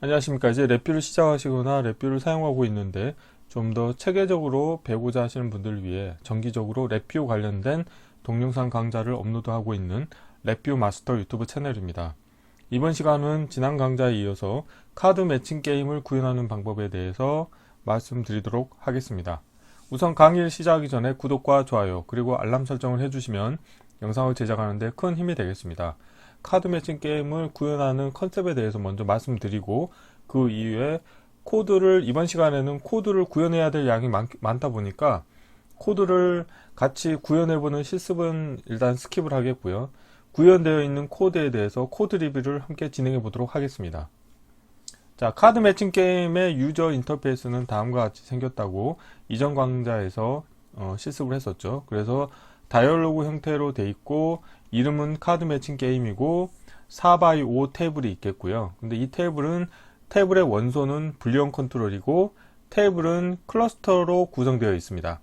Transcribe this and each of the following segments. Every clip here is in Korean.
안녕하십니까. 이제 랩뷰를 시작하시거나 랩뷰를 사용하고 있는데 좀 더 체계적으로 배우고자 하시는 분들을 위해 정기적으로 랩뷰 관련된 동영상 강좌를 업로드하고 있는 랩뷰 마스터 유튜브 채널입니다. 이번 시간은 지난 강좌에 이어서 카드 매칭 게임을 구현하는 방법에 대해서 말씀드리도록 하겠습니다. 우선 강의를 시작하기 전에 구독과 좋아요 그리고 알람 설정을 해주시면 영상을 제작하는데 큰 힘이 되겠습니다. 카드 매칭 게임을 구현하는 컨셉에 대해서 먼저 말씀드리고 그 이후에 이번 시간에는 코드를 구현해야 될 양이 많다 보니까 코드를 같이 구현해보는 실습은 일단 스킵을 하겠고요. 구현되어 있는 코드에 대해서 코드 리뷰를 함께 진행해 보도록 하겠습니다. 자, 카드 매칭 게임의 유저 인터페이스는 다음과 같이 생겼다고 이전 강좌에서 실습을 했었죠. 그래서 다이얼로그 형태로 돼 있고 이름은 카드 매칭 게임이고 4x5 테이블이 있겠고요. 근데 이 테이블의 원소는 불리언 컨트롤이고 테이블은 클러스터로 구성되어 있습니다.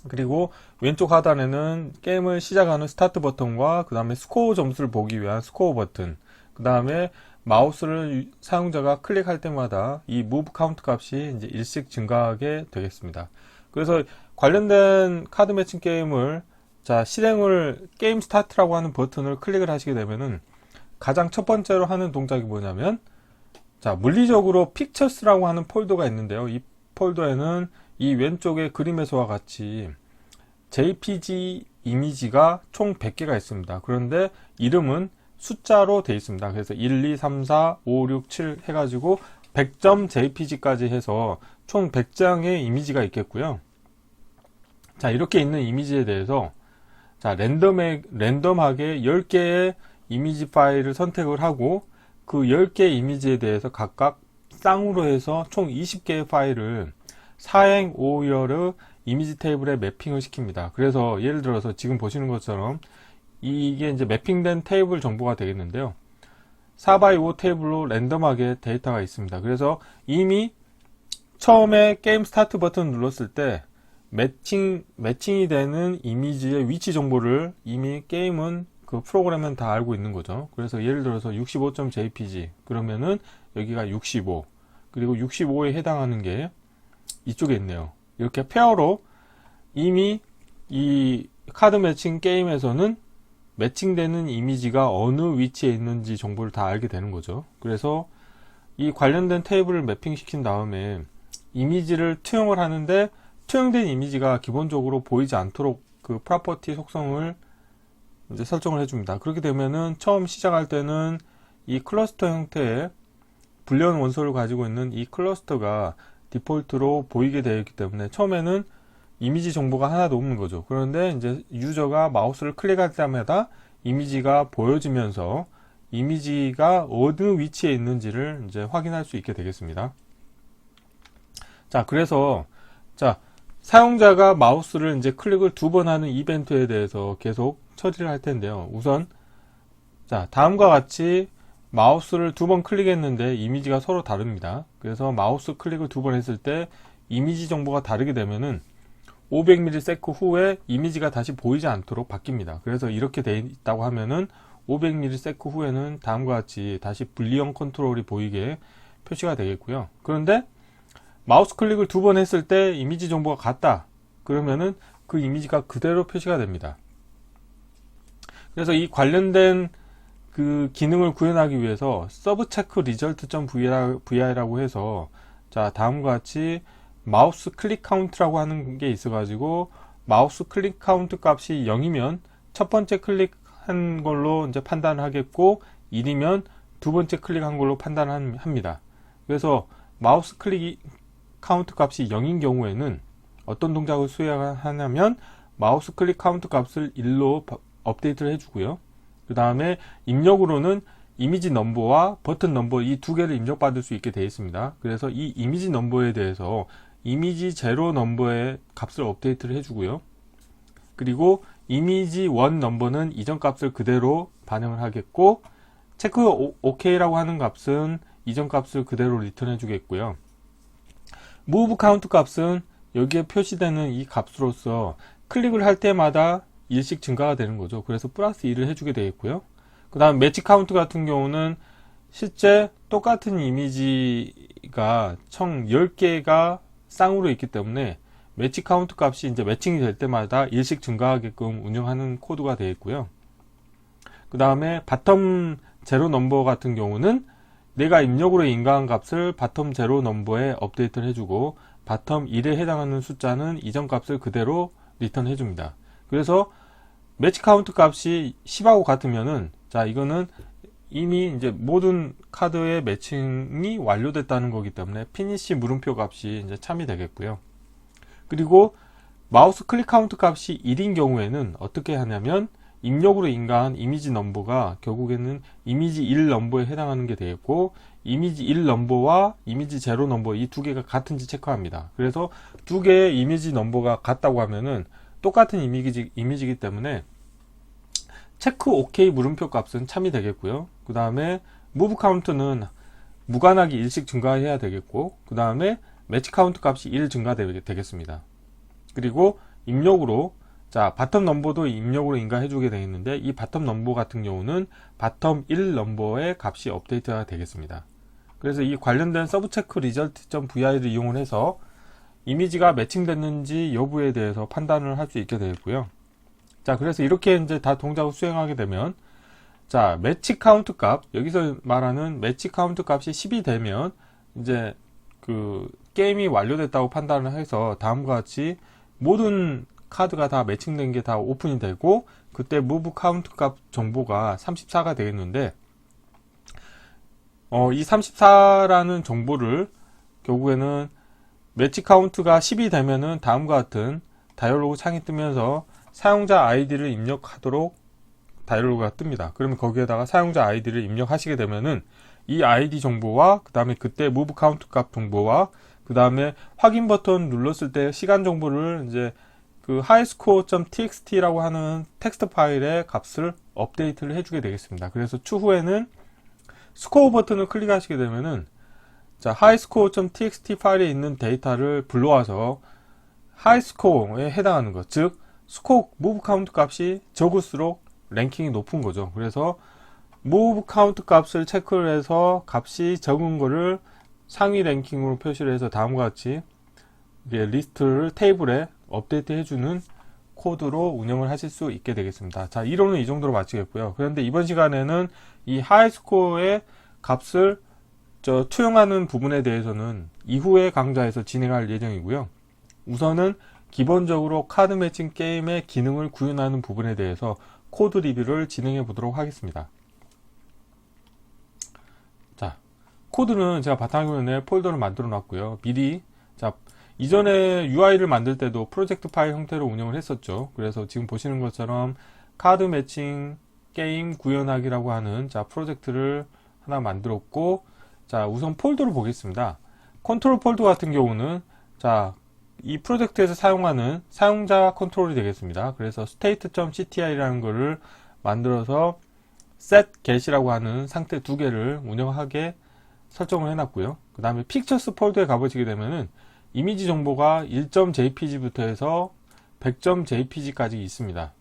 그리고 왼쪽 하단에는 게임을 시작하는 스타트 버튼과 그 다음에 스코어 점수를 보기 위한 스코어 버튼, 그 다음에 마우스를 사용자가 클릭할 때마다 이 move count 값이 이제 일씩 증가하게 되겠습니다. 그래서 관련된 카드 매칭 게임을 게임 스타트라고 하는 버튼을 클릭을 하시게 되면은 가장 첫 번째로 하는 동작이 뭐냐면 물리적으로 픽처스라고 하는 폴더가 있는데요. 이 폴더에는 이 왼쪽의 그림에서와 같이 JPG 이미지가 총 100개가 있습니다. 그런데 이름은 숫자로 되어 있습니다. 그래서 1, 2, 3, 4, 5, 6, 7 해가지고 100점 JPG까지 해서 총 100장의 이미지가 있겠고요. 자, 이렇게 있는 이미지에 대해서 랜덤하게 10개의 이미지 파일을 선택을 하고 그 10개의 이미지에 대해서 각각 쌍으로 해서 총 20개의 파일을 4행 5열의 이미지 테이블에 매핑을 시킵니다. 그래서 예를 들어서 지금 보시는 것처럼 이게 이제 매핑된 테이블 정보가 되겠는데요. 4x5 테이블로 랜덤하게 데이터가 있습니다. 그래서 이미 처음에 게임 스타트 버튼 눌렀을 때 매칭이 되는 이미지의 위치 정보를 이미 게임은 그 프로그램은 다 알고 있는 거죠. 그래서 예를 들어서 65.jpg 그러면은 여기가 65 그리고 65에 해당하는 게 이쪽에 있네요. 이렇게 페어로 이미 이 카드 매칭 게임에서는 매칭되는 이미지가 어느 위치에 있는지 정보를 다 알게 되는 거죠. 그래서 이 관련된 테이블을 매핑시킨 다음에 이미지를 투영을 하는데 투영된 이미지가 기본적으로 보이지 않도록 그 프로퍼티 속성을 이제 설정을 해줍니다. 그렇게 되면은 처음 시작할 때는 이 클러스터 형태의 불리언 원소를 가지고 있는 이 클러스터가 디폴트로 보이게 되어 있기 때문에 처음에는 이미지 정보가 하나도 없는 거죠. 그런데 이제 유저가 마우스를 클릭할 때마다 이미지가 보여지면서 이미지가 어느 위치에 있는지를 이제 확인할 수 있게 되겠습니다. 그래서 사용자가 마우스를 이제 클릭을 2번 하는 이벤트에 대해서 계속 처리를 할 텐데요. 우선 다음과 같이 마우스를 2번 클릭했는데 이미지가 서로 다릅니다. 그래서 마우스 클릭을 2번 했을 때 이미지 정보가 다르게 되면은 500ms 후에 이미지가 다시 보이지 않도록 바뀝니다. 그래서 이렇게 되어 있다고 하면은 500ms 후에는 다음과 같이 다시 불리언 컨트롤이 보이게 표시가 되겠고요. 그런데 마우스 클릭을 2번 했을 때 이미지 정보가 같다. 그러면은 그 이미지가 그대로 표시가 됩니다. 그래서 이 관련된 그 기능을 구현하기 위해서 서브체크 result.vi라고 해서 다음과 같이 마우스 클릭 카운트라고 하는 게 있어 가지고 마우스 클릭 카운트 값이 0이면 첫 번째 클릭한 걸로 이제 판단을 하겠고 1이면 두 번째 클릭한 걸로 판단을 합니다. 그래서 마우스 클릭 카운트 값이 0인 경우에는 어떤 동작을 수행하냐면 마우스 클릭 카운트 값을 1로 업데이트를 해주고요. 그 다음에 입력으로는 이미지 넘버와 버튼 넘버 이 두 개를 입력받을 수 있게 되어 있습니다. 그래서 이 이미지 넘버에 대해서 이미지 제로 넘버의 값을 업데이트를 해주고요. 그리고 이미지 1 넘버는 이전 값을 그대로 반영을 하겠고 체크 OK라고 하는 값은 이전 값을 그대로 리턴해 주겠고요. move count 값은 여기에 표시되는 이 값으로서 클릭을 할 때마다 1씩 증가가 되는 거죠. 그래서 플러스 1을 해주게 되겠고요. 그 다음 매치 카운트 같은 경우는 실제 똑같은 이미지가 총 10개가 쌍으로 있기 때문에 매치 카운트 값이 이제 매칭이 될 때마다 일씩 증가하게끔 운영하는 코드가 되어 있고요. 그 다음에 바텀 제로 넘버 같은 경우는 내가 입력으로 인가한 값을 바텀 제로 넘버에 업데이트를 해주고 바텀 1에 해당하는 숫자는 이전 값을 그대로 리턴 해줍니다. 그래서 매치 카운트 값이 10하고 같으면은 자 이거는 이미 이제 모든 카드의 매칭이 완료됐다는 거기 때문에 피니시 물음표 값이 이제 참이 되겠고요. 그리고 마우스 클릭 카운트 값이 1인 경우에는 어떻게 하냐면 입력으로 인가한 이미지 넘버가 결국에는 이미지 1 넘버에 해당하는 게 되겠고 이미지 1 넘버와 이미지 0 넘버 이 두 개가 같은지 체크합니다. 그래서 두 개의 이미지 넘버가 같다고 하면은 똑같은 이미지이기 때문에 체크 OK 물음표 값은 참이 되겠고요. 그 다음에 무브 카운트는 무관하게 1씩 증가해야 되겠고 그 다음에 매치 카운트 값이 1 증가되겠습니다. 그리고 입력으로 자 바텀 넘버도 입력으로 인가해 주게 되겠는데 이 바텀 넘버 같은 경우는 바텀 1 넘버의 값이 업데이트가 되겠습니다. 그래서 이 관련된 서브체크 result.vir을 이용을 해서 이미지가 매칭됐는지 여부에 대해서 판단을 할 수 있게 되겠고요. 자 그래서 이렇게 이제 다 동작을 수행하게 되면 자 매치 카운트 값 여기서 말하는 매치 카운트 값이 10이 되면 이제 그 게임이 완료됐다고 판단을 해서 다음과 같이 모든 카드가 다 매칭된 게 다 오픈이 되고 그때 move 카운트 값 정보가 34가 되겠는데 이 34라는 정보를 결국에는 매치 카운트가 10이 되면은 다음과 같은 다이얼로그 창이 뜨면서 사용자 아이디를 입력하도록 다이얼로그가 뜹니다. 그러면 거기에다가 사용자 아이디를 입력하시게 되면은 이 아이디 정보와 그 다음에 그때 move 카운트 값 정보와 그 다음에 확인 버튼 눌렀을 때 시간 정보를 이제 그 highscore.txt라고 하는 텍스트 파일의 값을 업데이트를 해주게 되겠습니다. 그래서 추후에는 스코어 버튼을 클릭하시게 되면은 자 highscore.txt 파일에 있는 데이터를 불러와서 highscore에 해당하는 것, 즉 스코어 move 카운트 값이 적을수록 랭킹이 높은 거죠. 그래서 move 카운트 값을 체크를 해서 값이 적은 거를 상위 랭킹으로 표시를 해서 다음과 같이 리스트를 테이블에 업데이트 해주는 코드로 운영을 하실 수 있게 되겠습니다. 자, 이론은 이 정도로 마치겠고요. 그런데 이번 시간에는 이 하이스코어의 값을 투영하는 부분에 대해서는 이후의 강좌에서 진행할 예정이고요. 우선은 기본적으로 카드 매칭 게임의 기능을 구현하는 부분에 대해서 코드 리뷰를 진행해 보도록 하겠습니다. 자, 코드는 제가 바탕화면에 폴더를 만들어 놨고요. 미리 자 이전에 UI를 만들 때도 프로젝트 파일 형태로 운영을 했었죠. 그래서 지금 보시는 것처럼 카드 매칭 게임 구현하기라고 하는 자 프로젝트를 하나 만들었고 자 우선 폴더를 보겠습니다. 컨트롤 폴더 같은 경우는 자 이 프로젝트에서 사용하는 사용자 컨트롤이 되겠습니다. 그래서 state.cti라는 거를 만들어서 set get이라고 하는 상태 두 개를 운영하게 설정을 해놨고요. 그 다음에 픽처스 폴더에 가보시게 되면은 이미지 정보가 1.jpg부터 해서 100.jpg까지 있습니다.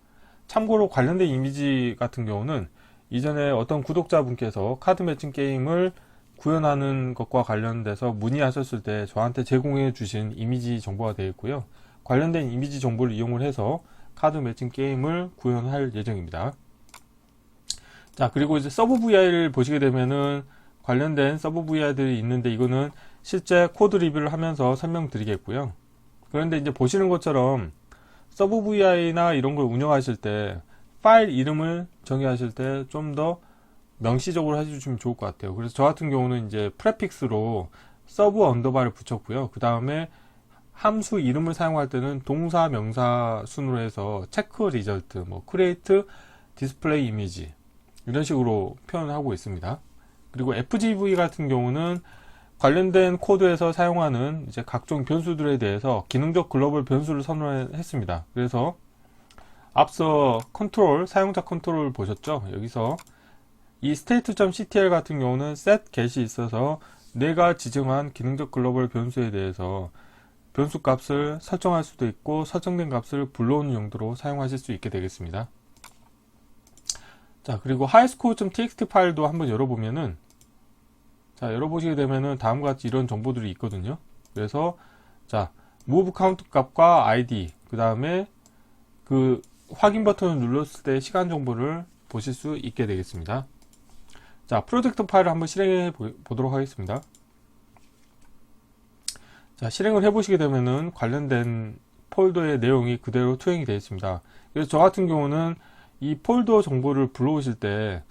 참고로 관련된 이미지 같은 경우는 이전에 어떤 구독자분께서 카드 매칭 게임을 구현하는 것과 관련돼서 문의하셨을 때 저한테 제공해 주신 이미지 정보가 되어 있고요. 관련된 이미지 정보를 이용을 해서 카드 매칭 게임을 구현할 예정입니다. 자, 그리고 이제 서브 VI를 보시게 되면은 관련된 서브 VI들이 있는데 이거는 실제 코드 리뷰를 하면서 설명드리겠고요. 그런데 이제 보시는 것처럼 서브 VI나 이런 걸 운영하실 때 파일 이름을 정의하실 때 좀 더 명시적으로 해주시면 좋을 것 같아요. 그래서 저 같은 경우는 이제 프레픽스로 서브 언더바를 붙였고요. 그 다음에 함수 이름을 사용할 때는 동사 명사 순으로 해서 체크 리절트, 뭐 크리에이트 디스플레이 이미지 이런 식으로 표현을 하고 있습니다. 그리고 FGV 같은 경우는 관련된 코드에서 사용하는 이제 각종 변수들에 대해서 기능적 글로벌 변수를 선언했습니다. 그래서 앞서 컨트롤, 사용자 컨트롤 보셨죠? 여기서 이 state.ctl 같은 경우는 set get이 있어서 내가 지정한 기능적 글로벌 변수에 대해서 변수 값을 설정할 수도 있고 설정된 값을 불러오는 용도로 사용하실 수 있게 되겠습니다. 자, 그리고 highscore.txt 파일도 한번 열어보면은 자, 열어보시게 되면은 다음과 같이 이런 정보들이 있거든요. 그래서 자, move count 값과 id, 그 다음에 그 확인 버튼을 눌렀을 때 시간 정보를 보실 수 있게 되겠습니다. 자, 프로젝트 파일을 한번 실행해 보도록 하겠습니다. 자, 실행을 해보시게 되면은 관련된 폴더의 내용이 그대로 투영이 되어 있습니다. 그래서 저 같은 경우는 이 폴더 정보를 불러오실 때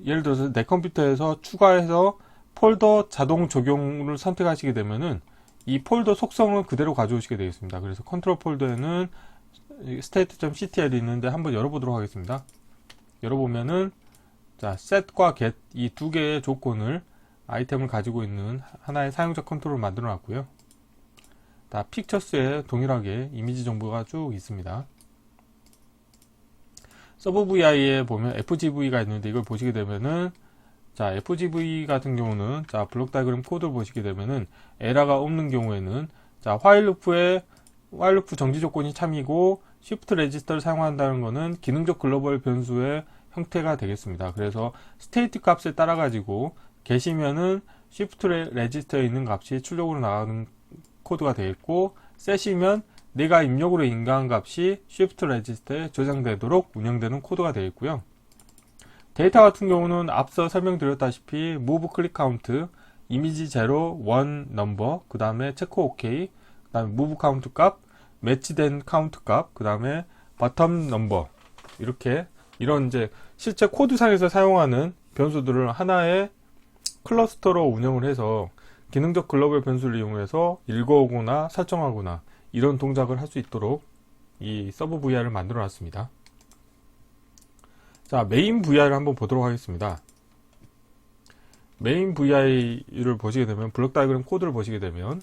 예를 들어서 내 컴퓨터에서 추가해서 폴더 자동 적용을 선택하시게 되면은 이 폴더 속성을 그대로 가져오시게 되겠습니다. 그래서 컨트롤 폴더에는 state.ctl이 있는데 한번 열어보도록 하겠습니다. 열어보면은 자, set과 get 이 두 개의 조건을 아이템을 가지고 있는 하나의 사용자 컨트롤을 만들어 놨고요. 다 픽처스에 동일하게 이미지 정보가 쭉 있습니다. 서브 VI에 보면 FGV가 있는데 이걸 보시게 되면은 자, FGV 같은 경우는 자, 블록 다이그램 코드를 보시게 되면은 에러가 없는 경우에는 자, while 루프 정지 조건이 참이고 shift 레지스터를 사용한다는 것은 기능적 글로벌 변수의 형태가 되겠습니다. 그래서 state 값에 따라 가지고 계시면은 shift 레지스터에 있는 값이 출력으로 나가는 코드가 되겠고, set이면 내가 입력으로 인가한 값이 shift 레지스터에 저장되도록 운영되는 코드가 되겠고요. 데이터 같은 경우는 앞서 설명드렸다시피 move click count, 이미지 0, 1 넘버, 그 다음에 체크 OK, 그 다음에 move count 값, 매치된 count 값, 그 다음에 bottom number, 이렇게 이런 이제 실제 코드상에서 사용하는 변수들을 하나의 클러스터로 운영을 해서 기능적 글로벌 변수를 이용해서 읽어오거나 설정하거나 이런 동작을 할 수 있도록 이 서브 VR을 만들어 놨습니다. 자, 메인 VR을 한번 보도록 하겠습니다. 메인 VI를 보시게 되면 블록 다이그램 코드를 보시게 되면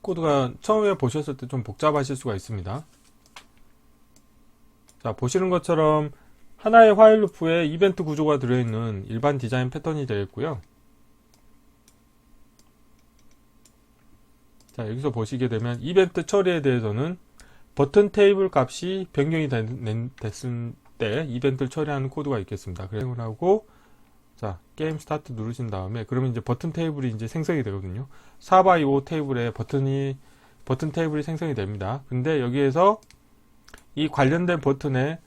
코드가 처음에 보셨을 때 좀 복잡하실 수가 있습니다. 자, 보시는 것처럼 하나의 화일 루프에 이벤트 구조가 들어있는 일반 디자인 패턴이 되겠고요. 자, 여기서 보시게 되면 이벤트 처리에 대해서는 버튼 테이블 값이 변경이 됐을 때 이벤트를 처리하는 코드가 있겠습니다. 그래서 하고 자, 게임 스타트 누르신 다음에 그러면 이제 버튼 테이블이 이제 생성이 되거든요. 4x5 테이블에 버튼 테이블이 생성이 됩니다. 근데 여기에서 이 관련된 버튼에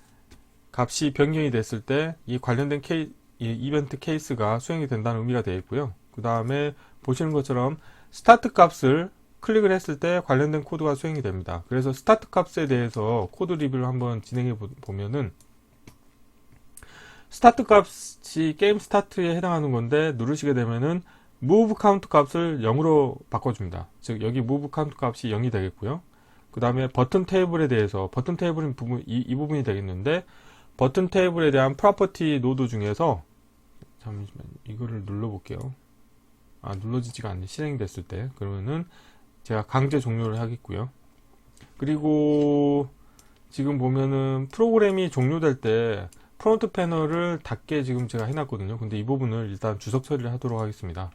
값이 변경이 됐을 때 이 관련된 이벤트 케이스가 수행이 된다는 의미가 되어 있고요. 그 다음에 보시는 것처럼 스타트 값을 클릭을 했을 때 관련된 코드가 수행이 됩니다. 그래서 스타트 값에 대해서 코드 리뷰를 한번 진행해 보면은 스타트 값이 게임 스타트에 해당하는 건데 누르시게 되면은 move count 값을 0으로 바꿔줍니다. 즉 여기 move count 값이 0이 되겠고요. 그 다음에 버튼 테이블에 대해서 버튼 테이블인 부분 이 부분이 되겠는데 버튼 테이블에 대한 프로퍼티 노드 중에서 잠시만 이거를 눌러볼게요. 눌러지지가 않네. 실행이 됐을 때 그러면은 제가 강제 종료를 하겠고요. 그리고 지금 보면은 프로그램이 종료될 때 프론트 패널을 닫게 지금 제가 해놨거든요. 근데 이 부분을 일단 주석 처리를 하도록 하겠습니다.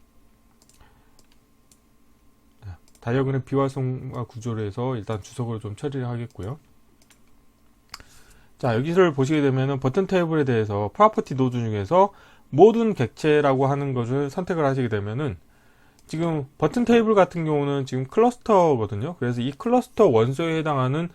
다이어그램 비활성화 구조를 해서 일단 주석으로 좀 처리를 하겠고요. 자, 여기를 보시게 되면은 버튼 테이블에 대해서 프로퍼티 노드 중에서 모든 객체라고 하는 것을 선택을 하시게 되면은 지금 버튼 테이블 같은 경우는 지금 클러스터거든요. 그래서 이 클러스터 원소에 해당하는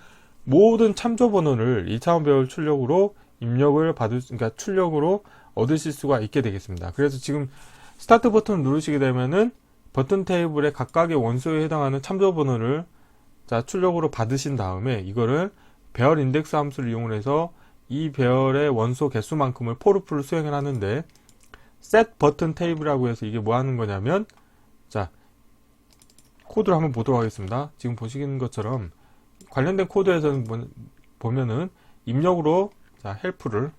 모든 참조 번호를 2차원 배열 출력으로 입력을 그러니까 출력으로 얻으실 수가 있게 되겠습니다. 그래서 지금 스타트 버튼을 누르시게 되면은 버튼 테이블의 각각의 원소에 해당하는 참조 번호를 자, 출력으로 받으신 다음에 이거를 배열 인덱스 함수를 이용해서 이 배열의 원소 개수만큼을 포르프를 수행을 하는데 set 버튼 테이블이라고 해서 이게 뭐 하는 거냐면 자, 코드를 한번 보도록 하겠습니다. 지금 보시는 것처럼 관련된 코드에서는 보면은 입력으로 자, 헬프를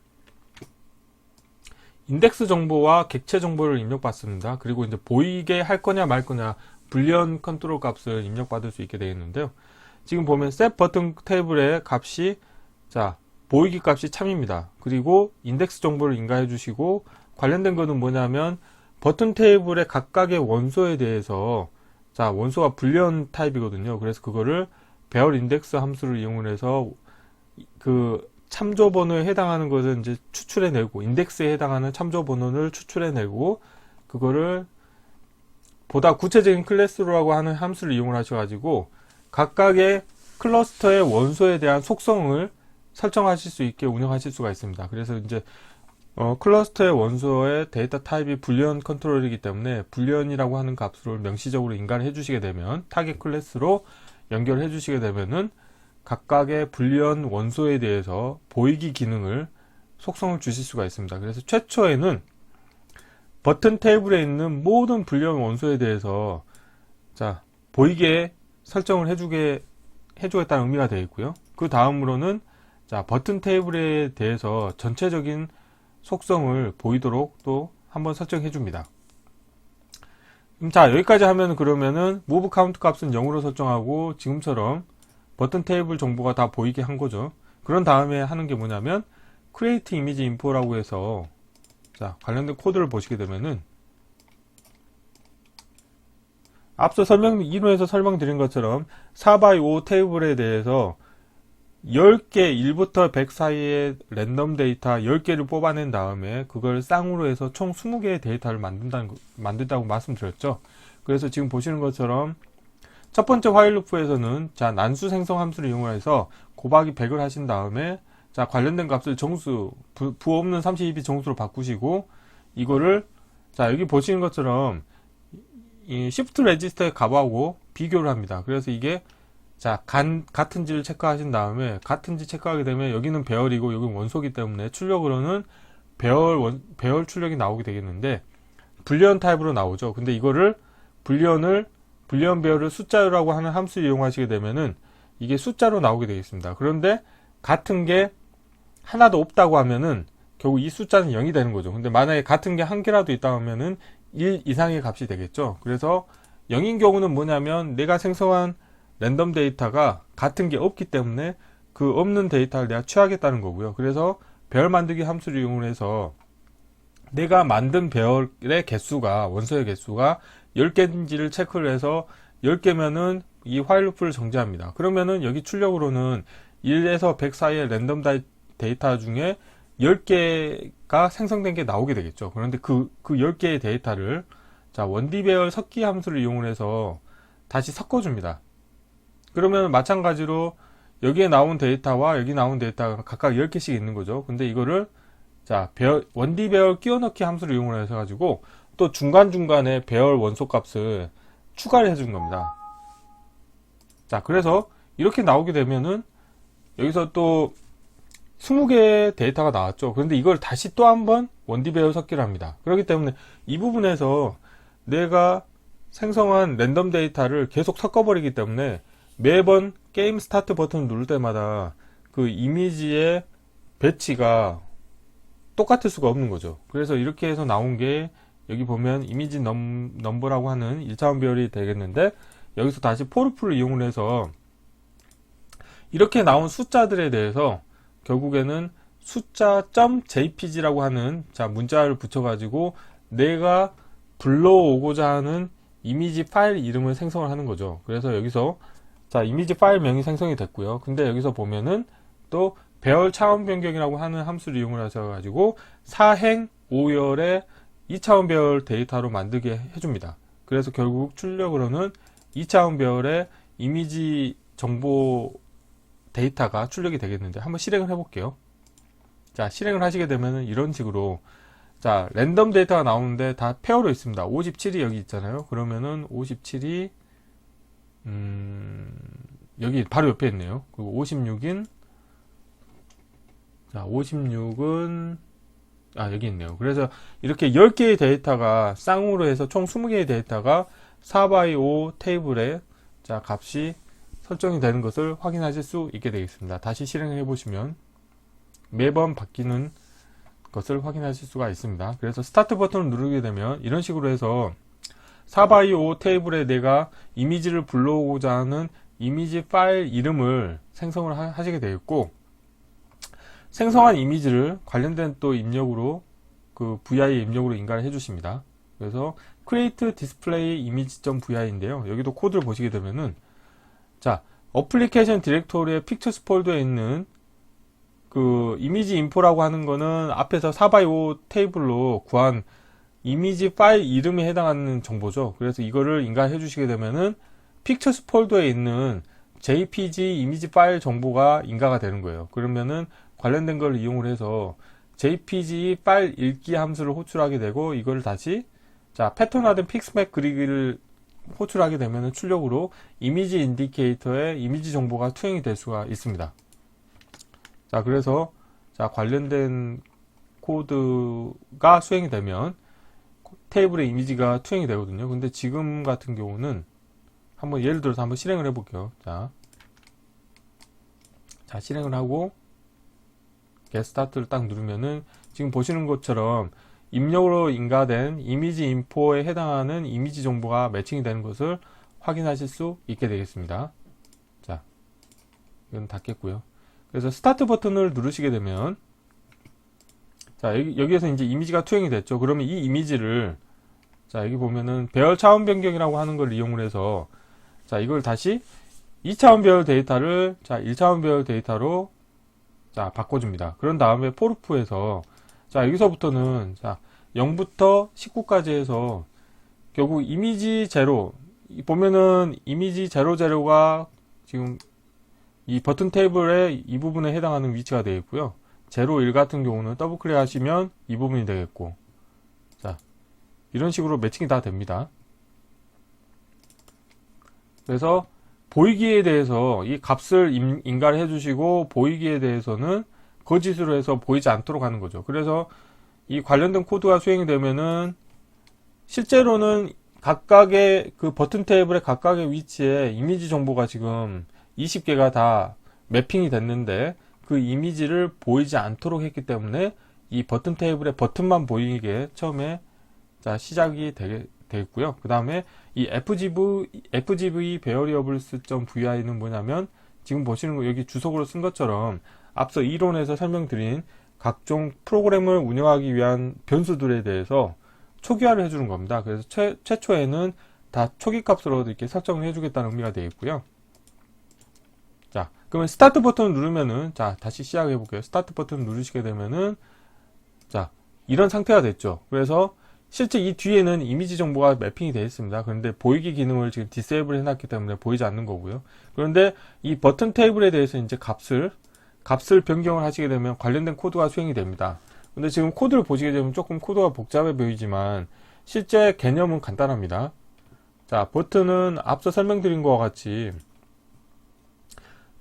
인덱스 정보와 객체 정보를 입력받습니다. 그리고 이제 보이게 할 거냐 말 거냐 불리언 컨트롤 값을 입력받을 수 있게 되겠는데요. 지금 보면 set 버튼 테이블의 값이 자, 보이기 값이 참입니다. 그리고 인덱스 정보를 인가해 주시고 관련된 거는 뭐냐면 버튼 테이블의 각각의 원소에 대해서 자, 원소가 불리언 타입이거든요. 그래서 그거를 배열 인덱스 함수를 이용을 해서 그 참조 번호에 해당하는 것을 이제 추출해내고, 인덱스에 해당하는 참조 번호를 추출해내고, 그거를 보다 구체적인 클래스라고 하는 함수를 이용을 하셔가지고 각각의 클러스터의 원소에 대한 속성을 설정하실 수 있게 운영하실 수가 있습니다. 그래서 이제 클러스터의 원소의 데이터 타입이 불리언 컨트롤이기 때문에 불리언이라고 하는 값을 명시적으로 인가를 해주시게 되면, 타겟 클래스로 연결해 주시게 되면은 각각의 불리언 원소에 대해서 보이기 기능을 속성을 주실 수가 있습니다. 그래서 최초에는 버튼 테이블에 있는 모든 불리언 원소에 대해서 보이게 설정을 해주겠다는 의미가 되어 있고요. 그 다음으로는 버튼 테이블에 대해서 전체적인 속성을 보이도록 또 한번 설정해 줍니다. 여기까지 하면 그러면은 move count 값은 0으로 설정하고 지금처럼 버튼 테이블 정보가 다 보이게 한 거죠. 그런 다음에 하는 게 뭐냐면 create image info라고 해서 관련된 코드를 보시게 되면은 앞서 이론에서 설명드린 것처럼 4x5 테이블에 대해서 10개 1부터 100 사이의 랜덤 데이터 10개를 뽑아낸 다음에 그걸 쌍으로 해서 총 20개의 데이터를 만든다고 말씀드렸죠. 그래서 지금 보시는 것처럼 첫 번째 화일 루프에서는 난수 생성 함수를 이용해서 곱하기 100을 하신 다음에 관련된 값을 정수, 부 없는 32비 정수로 바꾸시고, 이거를 여기 보시는 것처럼 이 Shift 레지스터의 값하고 비교를 합니다. 그래서 이게 같은지를 체크하신 다음에, 같은지 체크하게 되면 여기는 배열이고 여기는 원소이기 때문에 출력으로는 배열 출력이 나오게 되겠는데 불리언 타입으로 나오죠. 근데 이거를 불리언 배열을 숫자라고 하는 함수를 이용하시게 되면은 이게 숫자로 나오게 되겠습니다. 그런데 같은 게 하나도 없다고 하면은 결국 이 숫자는 0이 되는 거죠. 근데 만약에 같은 게 한 개라도 있다 하면은 1 이상의 값이 되겠죠. 그래서 0인 경우는 뭐냐면 내가 생성한 랜덤 데이터가 같은 게 없기 때문에 그 없는 데이터를 내가 취하겠다는 거고요. 그래서 배열 만들기 함수를 이용해서 내가 만든 배열의 개수가, 원소의 개수가 10개인지를 체크를 해서 10개면은 이 화일 루프를 정지합니다. 그러면은 여기 출력으로는 1에서 100 사이의 랜덤 데이터 중에 10개가 생성된 게 나오게 되겠죠. 그런데 그 10개의 데이터를 1D 배열 섞기 함수를 이용해서 다시 섞어줍니다. 그러면 마찬가지로 여기에 나온 데이터와 여기 나온 데이터가 각각 10개씩 있는 거죠. 근데 이거를 1D 배열 끼워 넣기 함수를 이용해서 가지고 또 중간중간에 배열 원소 값을 추가를 해준 겁니다. 그래서 이렇게 나오게 되면은 여기서 또 20개의 데이터가 나왔죠. 그런데 이걸 다시 또 한번 1D 배열 섞기를 합니다. 그렇기 때문에 이 부분에서 내가 생성한 랜덤 데이터를 계속 섞어버리기 때문에 매번 게임 스타트 버튼을 누를 때마다 그 이미지의 배치가 똑같을 수가 없는 거죠. 그래서 이렇게 해서 나온 게 여기 보면 이미지 넘버라고 하는 1차원 배열이 되겠는데, 여기서 다시 포르프를 이용해서 이렇게 나온 숫자들에 대해서 결국에는 숫자.jpg라고 하는 문자를 붙여가지고 내가 불러오고자 하는 이미지 파일 이름을 생성을 하는 거죠. 그래서 여기서 이미지 파일 명이 생성이 됐고요. 근데 여기서 보면은 또 배열 차원 변경이라고 하는 함수를 이용을 하셔가지고 4행 5열의 2차원 배열 데이터로 만들게 해줍니다. 그래서 결국 출력으로는 2차원 배열의 이미지 정보 데이터가 출력이 되겠는데 한번 실행을 해볼게요. 실행을 하시게 되면은 이런 식으로 랜덤 데이터가 나오는데 다 페어로 있습니다. 57이 여기 있잖아요. 그러면은 57이 여기 바로 옆에 있네요. 그리고 56은 여기 있네요. 그래서 이렇게 10개의 데이터가 쌍으로 해서 총 20개의 데이터가 4x5 테이블에 값이 설정이 되는 것을 확인하실 수 있게 되겠습니다. 다시 실행해 보시면 매번 바뀌는 것을 확인하실 수가 있습니다. 그래서 스타트 버튼을 누르게 되면 이런 식으로 해서 4x5 테이블에 내가 이미지를 불러오고자 하는 이미지 파일 이름을 생성을 하시게 되겠고, 생성한 이미지를 관련된 또 입력으로 그 vi 입력으로 인가를 해 주십니다. 그래서 create display image.vi인데요. 여기도 코드를 보시게 되면은 어플리케이션 디렉토리의 픽처스 폴더에 있는 그 이미지 인포라고 하는 거는 앞에서 4x5 테이블로 구한 이미지 파일 이름에 해당하는 정보죠. 그래서 이거를 인가해 주시게 되면은 픽처스 폴더에 있는 JPG 이미지 파일 정보가 인가가 되는 거예요. 그러면은 관련된 걸 이용을 해서 JPG 파일 읽기 함수를 호출하게 되고, 이거를 다시 자 패턴화된 픽스맵 그리기를 호출하게 되면은 출력으로 이미지 인디케이터에 이미지 정보가 투영이 될 수가 있습니다. 자, 그래서 자 관련된 코드가 수행이 되면 테이블에 이미지가 투영이 되거든요. 근데 지금 같은 경우는 한번 예를 들어서 한번 실행을 해 볼게요. 자, 실행을 하고 get start를 딱 누르면은 지금 보시는 것처럼 입력으로 인가된 이미지 인포에 해당하는 이미지 정보가 매칭이 되는 것을 확인하실 수 있게 되겠습니다. 자, 이건 닫겠고요. 그래서 스타트 버튼을 누르시게 되면 자, 여기에서 이제 이미지가 투영이 됐죠. 그러면 이 이미지를 자, 여기 보면은 배열 차원 변경이라고 하는 걸 이용을 해서 자, 이걸 다시 2차원 배열 데이터를 자, 1차원 배열 데이터로 자, 바꿔줍니다. 그런 다음에 포르프에서 자, 여기서부터는 자, 0부터 19까지 해서 결국 이미지 제로 보면은 이미지 00가 지금 이 버튼 테이블의 이 부분에 해당하는 위치가 되어 있고요. 01 같은 경우는 더블 클릭 하시면 이 부분이 되겠고, 자, 이런 식으로 매칭이 다 됩니다. 그래서 보이기에 대해서 이 값을 인가를 해주시고, 보이기에 대해서는 거짓으로 해서 보이지 않도록 하는 거죠. 그래서 이 관련된 코드가 수행이 되면은 실제로는 각각의 그 버튼 테이블의 각각의 위치에 이미지 정보가 지금 20개가 다 매핑이 됐는데, 그 이미지를 보이지 않도록 했기 때문에 이 버튼 테이블의 버튼만 보이게 처음에 자 시작이 되겠고요. 그 다음에 이 FGV variables.vi는 뭐냐면 지금 보시는 거 여기 주석으로 쓴 것처럼 앞서 이론에서 설명드린 각종 프로그램을 운영하기 위한 변수들에 대해서 초기화를 해주는 겁니다. 그래서 최초에는 다 초기 값으로 이렇게 설정을 해주겠다는 의미가 되어 있고요. 자, 그러면 스타트 버튼을 누르면은 자 다시 시작해 볼게요. 스타트 버튼 누르시게 되면은 자 이런 상태가 됐죠. 그래서 실제 이 뒤에는 이미지 정보가 매핑이 되어 있습니다. 그런데 보이기 기능을 지금 디세이블 해놨기 때문에 보이지 않는 거고요. 그런데 이 버튼 테이블에 대해서 이제 값을 변경을 하시게 되면 관련된 코드가 수행이 됩니다. 근데 지금 코드를 보시게 되면 조금 코드가 복잡해 보이지만 실제 개념은 간단합니다. 자, 버튼은 앞서 설명드린 것과 같이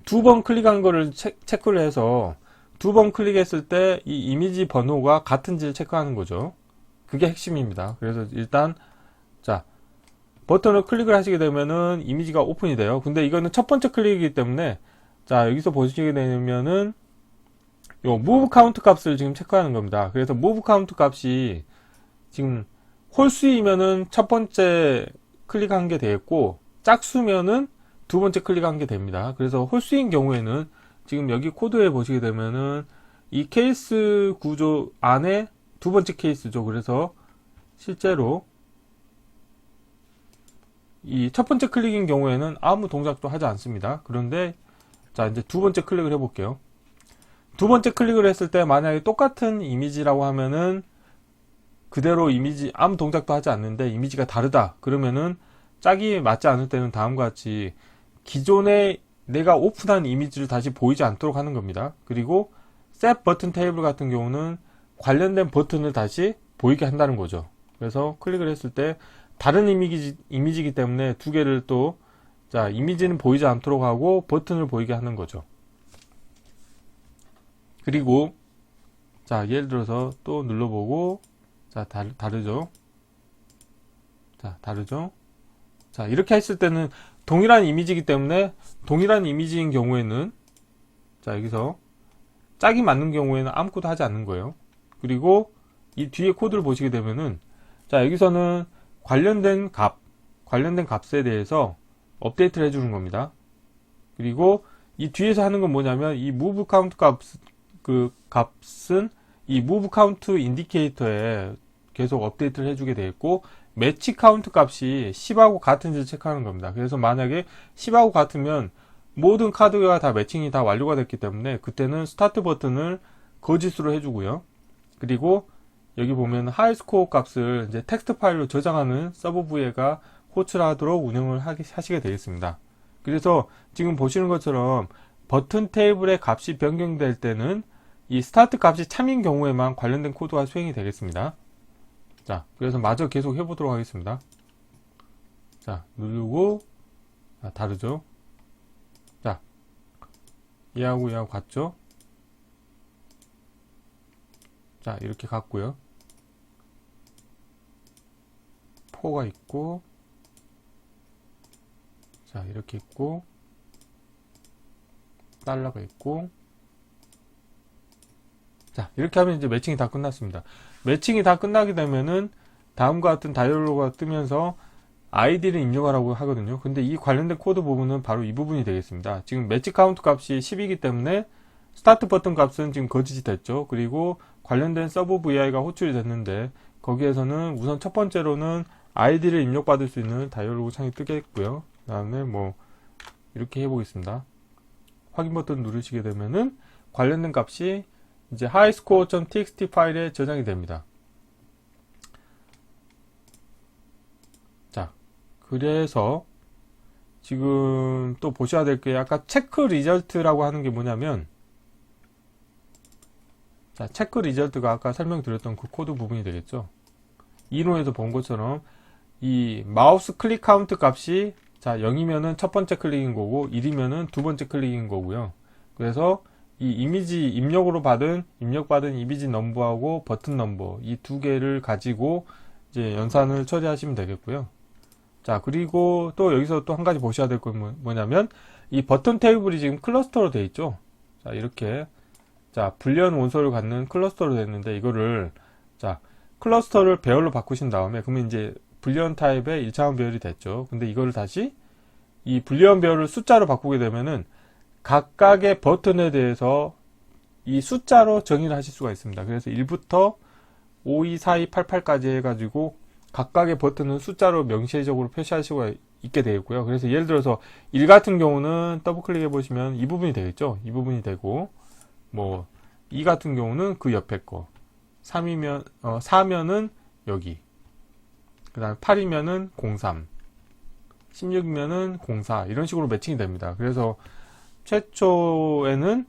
두 번 클릭한 거를 체크를 해서 두 번 클릭했을 때 이 이미지 번호가 같은지를 체크하는 거죠. 그게 핵심입니다. 그래서 일단 자 버튼을 클릭을 하시게 되면은 이미지가 오픈이 돼요. 근데 이거는 첫 번째 클릭이기 때문에 자 여기서 보시게 되면은 요 move count 값을 지금 체크하는 겁니다. 그래서 move count 값이 지금 홀수이면은 첫 번째 클릭한 게 되겠고, 짝수면은 두 번째 클릭한 게 됩니다. 그래서 홀수인 경우에는 지금 여기 코드에 보시게 되면은 이 케이스 구조 안에 두 번째 케이스죠. 그래서 실제로 이 첫 번째 클릭인 경우에는 아무 동작도 하지 않습니다. 그런데 자 이제 두 번째 클릭을 해 볼게요. 두 번째 클릭을 했을 때 만약에 똑같은 이미지라고 하면은 그대로 이미지 아무 동작도 하지 않는데 이미지가 다르다 그러면은 짝이 맞지 않을 때는 다음과 같이 기존에 내가 오픈한 이미지를 다시 보이지 않도록 하는 겁니다. 그리고 set 버튼 테이블 같은 경우는 관련된 버튼을 다시 보이게 한다는 거죠. 그래서 클릭을 했을 때 다른 이미지이기 때문에 두 개를 또 자 이미지는 보이지 않도록 하고 버튼을 보이게 하는 거죠. 그리고 자 예를 들어서 또 눌러보고 자 다르죠. 자 다르죠. 자 이렇게 했을 때는 동일한 이미지이기 때문에 동일한 이미지인 경우에는 자 여기서 짝이 맞는 경우에는 아무것도 하지 않는 거예요. 그리고 이 뒤에 코드를 보시게 되면은 자 여기서는 관련된 값에 대해서 업데이트를 해주는 겁니다. 그리고 이 뒤에서 하는 건 뭐냐면 이 move count 값은 이 move count 인디케이터에 계속 업데이트를 해주게 되어 있고, 매치 카운트 값이 10하고 같은지를 체크하는 겁니다. 그래서 만약에 10하고 같으면 모든 카드가 다 매칭이 다 완료가 됐기 때문에 그때는 스타트 버튼을 거짓으로 해주고요. 그리고 여기 보면 하이스코어 값을 이제 텍스트 파일로 저장하는 서브 VA가 호출하도록 운영을 하시게 되겠습니다. 그래서 지금 보시는 것처럼 버튼 테이블의 값이 변경될 때는 이 스타트 값이 참인 경우에만 관련된 코드가 수행이 되겠습니다. 자, 그래서 마저 계속 해보도록 하겠습니다. 자, 누르고, 다르죠? 자, 얘하고 같죠? 자, 이렇게 같고요. 4가 있고, 자, 이렇게 있고, 달러가 있고, 자, 이렇게 하면 이제 매칭이 다 끝났습니다. 매칭이 다 끝나게 되면은 다음과 같은 다이얼로그가 뜨면서 아이디를 입력하라고 하거든요. 근데 이 관련된 코드 부분은 바로 이 부분이 되겠습니다. 지금 매치 카운트 값이 10이기 때문에 스타트 버튼 값은 지금 거짓이 됐죠. 그리고 관련된 서브 VI가 호출이 됐는데 거기에서는 우선 첫 번째로는 아이디를 입력받을 수 있는 다이얼로그 창이 뜨겠고요. 그 다음에 뭐 이렇게 해보겠습니다. 확인 버튼 누르시게 되면은 관련된 값이 이제 highscore.txt 파일에 저장이 됩니다. 자, 그래서 지금 또 보셔야 될 게 아까 체크 리절트라고 하는 게 뭐냐면, 자, 체크 리절트가 아까 설명드렸던 그 코드 부분이 되겠죠. 이론에서 본 것처럼 이 마우스 클릭 카운트 값이 자 0이면은 첫 번째 클릭인 거고 1이면은 두 번째 클릭인 거고요. 그래서 이 이미지 입력받은 이미지 넘버하고 버튼 넘버 이 두 개를 가지고 이제 연산을 처리하시면 되겠고요. 자, 그리고 또 여기서 또 한 가지 보셔야 될 건 뭐냐면 이 버튼 테이블이 지금 클러스터로 되어 있죠. 자, 이렇게 자 불리한 원소를 갖는 클러스터로 됐는데 이거를 자 클러스터를 배열로 바꾸신 다음에 그러면 이제 불리언 타입의 1차원 배열이 됐죠. 근데 이거를 다시 이 불리언 배열을 숫자로 바꾸게 되면은 각각의 버튼에 대해서 이 숫자로 정의를 하실 수가 있습니다. 그래서 1부터 5, 2, 4, 2, 8, 8까지 해가지고 각각의 버튼은 숫자로 명시적으로 표시할 수가 있게 되겠고요. 그래서 예를 들어서 1 같은 경우는 더블 클릭해 보시면 이 부분이 되겠죠. 이 부분이 되고 뭐 2 같은 경우는 그 옆에 거 3이면 4면은 여기 그 다음에 8이면은 03 16이면은 04 이런 식으로 매칭이 됩니다. 그래서 최초에는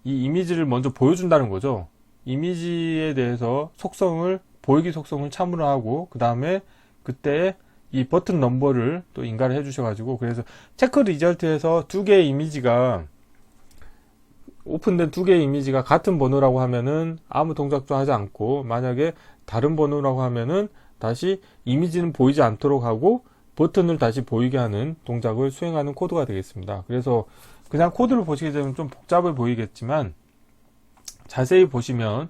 이 이미지를 먼저 보여준다는 거죠. 이미지에 대해서 보이기 속성을 참으로 하고 그 다음에 그때 이 버튼 넘버를 또 인가를 해 주셔가지고 그래서 체크 리절트에서 두 개의 이미지가 오픈된 두 개의 이미지가 같은 번호라고 하면은 아무 동작도 하지 않고 만약에 다른 번호라고 하면은 다시 이미지는 보이지 않도록 하고 버튼을 다시 보이게 하는 동작을 수행하는 코드가 되겠습니다. 그래서 그냥 코드를 보시게 되면 좀 복잡해 보이겠지만 자세히 보시면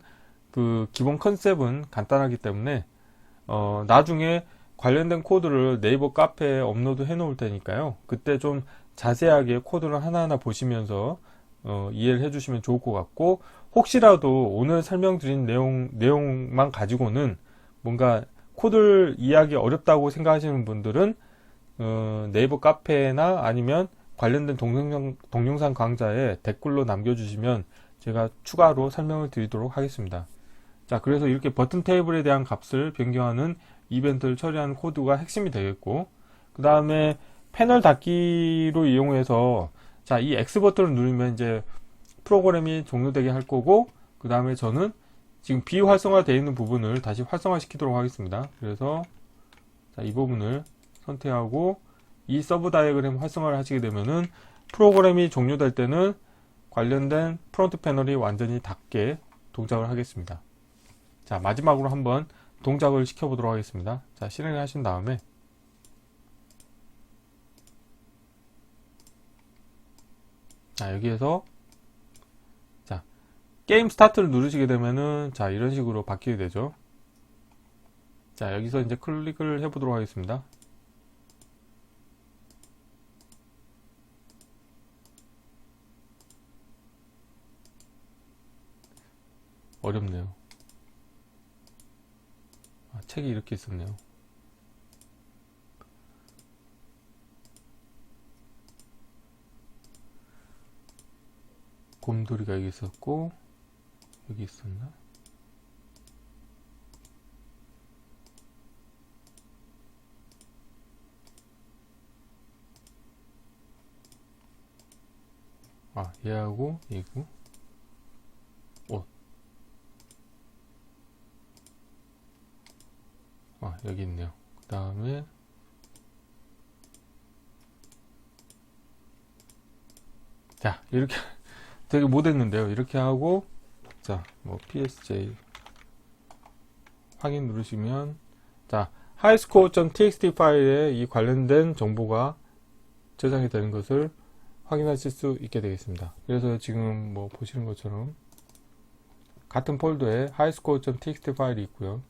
그 기본 컨셉은 간단하기 때문에 나중에 관련된 코드를 네이버 카페에 업로드 해 놓을 테니까요. 그때 좀 자세하게 코드를 하나하나 보시면서 이해를 해 주시면 좋을 것 같고 혹시라도 오늘 설명드린 내용만 가지고는 뭔가 코드를 이해하기 어렵다고 생각하시는 분들은 네이버 카페나 아니면 관련된 동영상 강좌에 댓글로 남겨주시면 제가 추가로 설명을 드리도록 하겠습니다. 자, 그래서 이렇게 버튼 테이블에 대한 값을 변경하는 이벤트를 처리하는 코드가 핵심이 되겠고 그 다음에 패널 닫기로 이용해서 자, 이 X 버튼을 누르면 이제 프로그램이 종료되게 할 거고 그 다음에 저는 지금 비활성화되어 있는 부분을 다시 활성화 시키도록 하겠습니다. 그래서 자, 이 부분을 선택하고 이 서브 다이어그램 활성화를 하시게 되면은 프로그램이 종료될 때는 관련된 프론트 패널이 완전히 닫게 동작을 하겠습니다. 자, 마지막으로 한번 동작을 시켜보도록 하겠습니다. 자, 실행을 하신 다음에 자, 여기에서 자, 게임 스타트를 누르시게 되면은 자, 이런 식으로 바뀌게 되죠. 자, 여기서 이제 클릭을 해보도록 하겠습니다. 어렵네요. 책이 이렇게 있었네요. 곰돌이가 여기 있었고, 여기 있었나? 아, 얘하고 얘고 옷. 아, 여기 있네요. 그 다음에 자, 이렇게 되게 못했는데요. 이렇게 하고, 자, 뭐 psj 확인 누르시면, 자, highscore.txt 파일에 이 관련된 정보가 저장이 되는 것을 확인하실 수 있게 되겠습니다. 그래서 지금 뭐 보시는 것처럼 같은 폴더에 highscore.txt 파일이 있고요.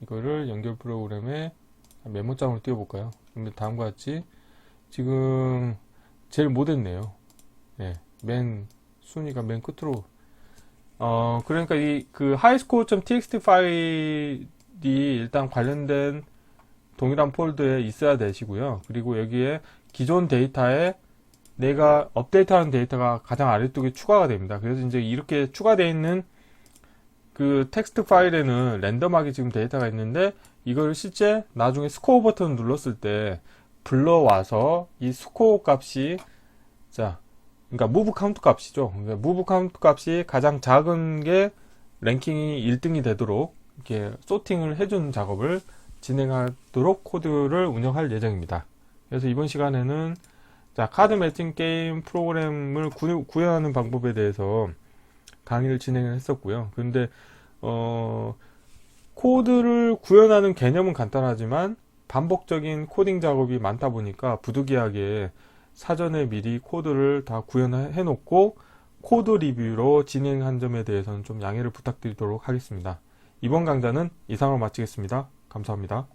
이거를 연결 프로그램에 메모장으로 띄워볼까요? 그러면 다음과 같이 지금 제일 못했네요. 네, 순위가 맨 끝으로. 그러니까 이 그 highscore.txt 파일이 일단 관련된 동일한 폴더에 있어야 되시고요. 그리고 여기에 기존 데이터에 내가 업데이트하는 데이터가 가장 아래쪽에 추가가 됩니다. 그래서 이제 이렇게 추가되어 있는 그 텍스트 파일에는 랜덤하게 지금 데이터가 있는데, 이걸 실제 나중에 스코어 버튼을 눌렀을 때 불러와서 이 스코어 값이, 자, 그러니까 move count 값이죠. 그러니까 move count 값이 가장 작은 게 랭킹이 1등이 되도록 이렇게 소팅을 해주는 작업을 진행하도록 코드를 운영할 예정입니다. 그래서 이번 시간에는, 자, 카드 매칭 게임 프로그램을 구현하는 방법에 대해서 강의를 진행을 했었고요. 그런데 코드를 구현하는 개념은 간단하지만 반복적인 코딩 작업이 많다 보니까 부득이하게 사전에 미리 코드를 다 구현해 놓고 코드 리뷰로 진행한 점에 대해서는 좀 양해를 부탁드리도록 하겠습니다. 이번 강좌는 이상으로 마치겠습니다. 감사합니다.